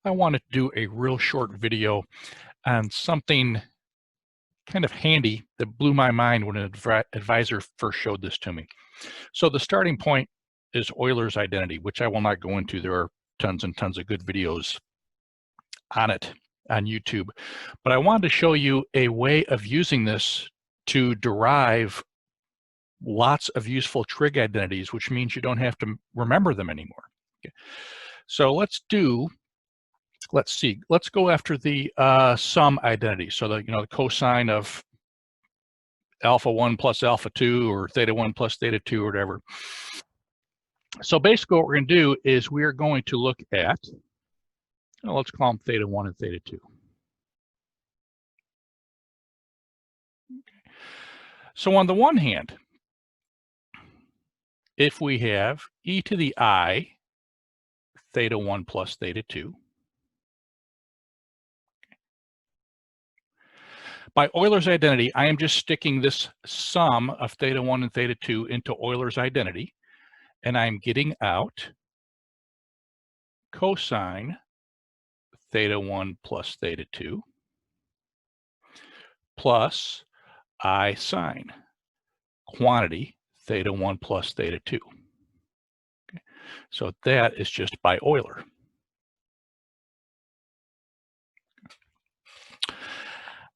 I want to do a real short video on something kind of handy that blew my mind when an advisor first showed this to me. So the starting point is Euler's identity, which I will not go into. There are tons and tons of good videos on it on YouTube. But I wanted to show you a way of using this to derive lots of useful trig identities, which means you don't have to remember them anymore. Okay. So let's see, let's go after the sum identity. So the cosine of alpha 1 plus alpha 2 or theta 1 plus theta 2 or whatever. So basically what we're going to do is we're going to look at, let's call them theta 1 and theta 2. Okay. So on the one hand, if we have e to the I theta 1 plus theta 2, by Euler's identity, I am just sticking this sum of theta 1 and theta 2 into Euler's identity, and I'm getting out cosine theta 1 plus theta 2 plus I sine quantity theta 1 plus theta 2. Okay. So that is just by Euler.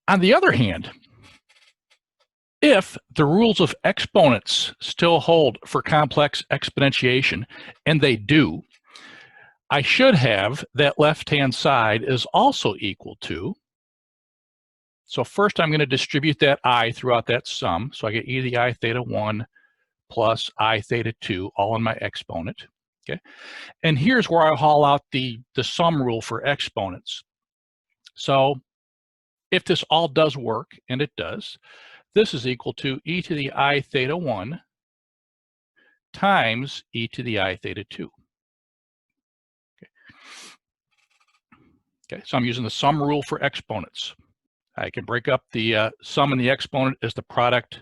On the other hand, if the rules of exponents still hold for complex exponentiation, and they do, I should have that left-hand side is also equal to, so first I'm going to distribute that I throughout that sum. So I get e to the I theta 1 plus I theta 2 all in my exponent. Okay. And here's where I haul out the sum rule for exponents. So if this all does work, and it does, this is equal to e to the I theta 1 times e to the I theta 2. Okay, so I'm using the sum rule for exponents. I can break up the sum and the exponent as the product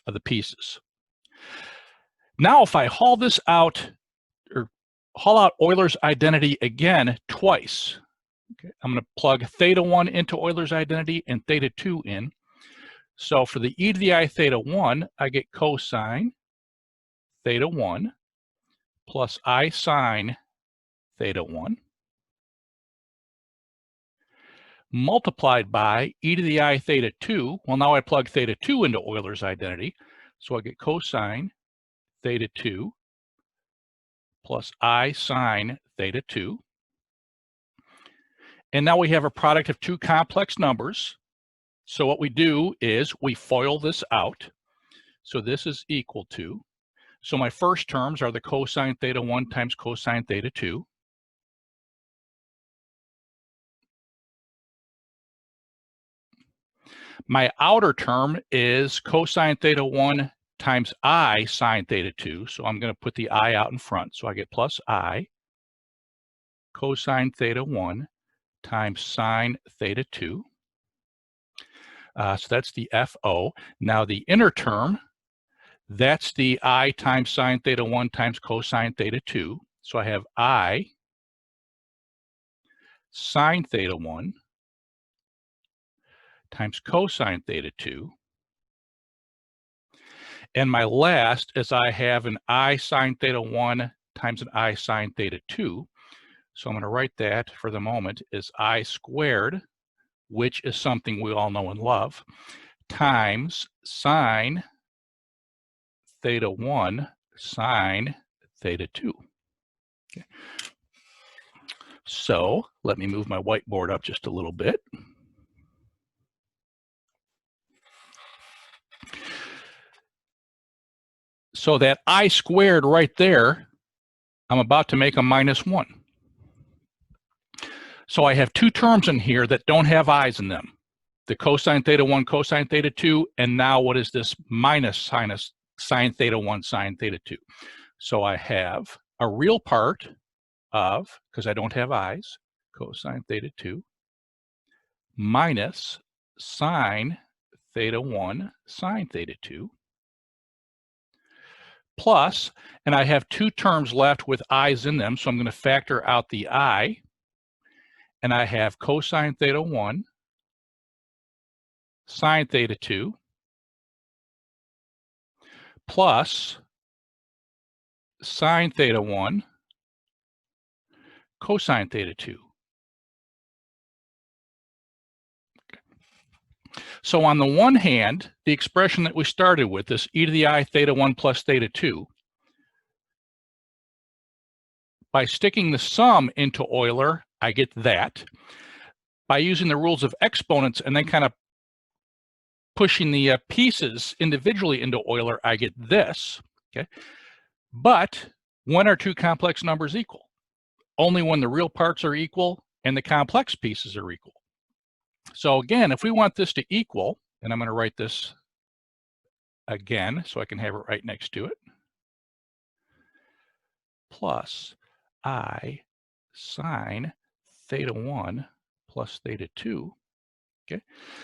of the pieces. Now if I haul this out, or haul out Euler's identity again twice, okay, I'm going to plug theta 1 into Euler's identity and theta 2 in. So for the e to the I theta 1, I get cosine theta 1 plus I sine theta 1 multiplied by e to the I theta 2. Well, now I plug theta 2 into Euler's identity. So I get cosine theta 2 plus I sine theta 2. And now we have a product of two complex numbers. So what we do is we FOIL this out. So this is equal to, so my first terms are the cosine theta 1 times cosine theta 2. My outer term is cosine theta 1 times I sine theta 2. So I'm going to put the I out in front. So I get plus I cosine theta 1 times sine theta 2. So that's the FO. Now the inner term, that's the I times sine theta 1 times cosine theta 2. So I have I sine theta 1 times cosine theta 2. And my last is I have an I sine theta 1 times an I sine theta 2. So I'm going to write that for the moment is I squared, which is something we all know and love, times sine theta 1 sine theta 2. Okay. So let me move my whiteboard up just a little bit. So that I squared right there, I'm about to make a minus 1. So I have two terms in here that don't have i's in them. The cosine theta 1, cosine theta 2, and now what is this minus sine theta 1, sine theta 2. So I have a real part of, because I don't have i's, cosine theta 2, minus sine theta 1, sine theta 2, plus, and I have two terms left with i's in them, so I'm going to factor out the I. and I have cosine theta 1, sine theta 2, plus sine theta 1, cosine theta 2. So on the one hand, the expression that we started with, this e to the I theta 1 plus theta 2, by sticking the sum into Euler, I get that. By using the rules of exponents and then kind of pushing the pieces individually into Euler, I get this, okay? But when are two complex numbers equal? Only when the real parts are equal and the complex pieces are equal. So again, if we want this to equal, and I'm going to write this again so I can have it right next to it, plus I sine theta 1 plus theta 2. Okay,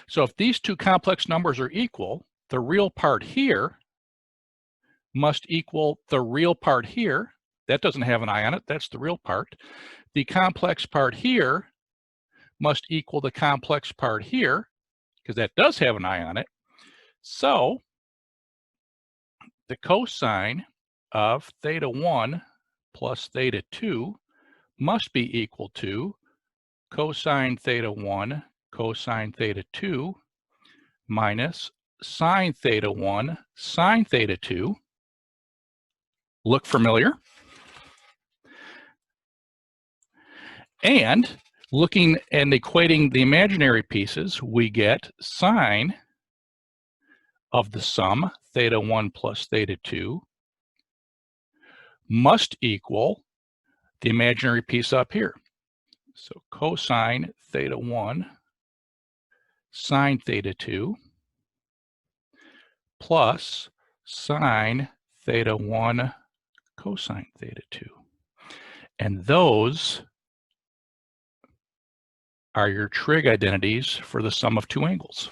so if these two complex numbers are equal, the real part here must equal the real part here. That doesn't have an I on it, that's the real part. The complex part here must equal the complex part here, because that does have an I on it. So the cosine of theta 1 plus theta 2 must be equal to cosine theta 1 cosine theta 2 minus sine theta 1 sine theta 2. Look familiar? And looking and equating the imaginary pieces, we get sine of the sum, theta 1 plus theta 2, must equal the imaginary piece up here. So cosine theta 1 sine theta 2 plus sine theta 1 cosine theta 2. And those are your trig identities for the sum of two angles.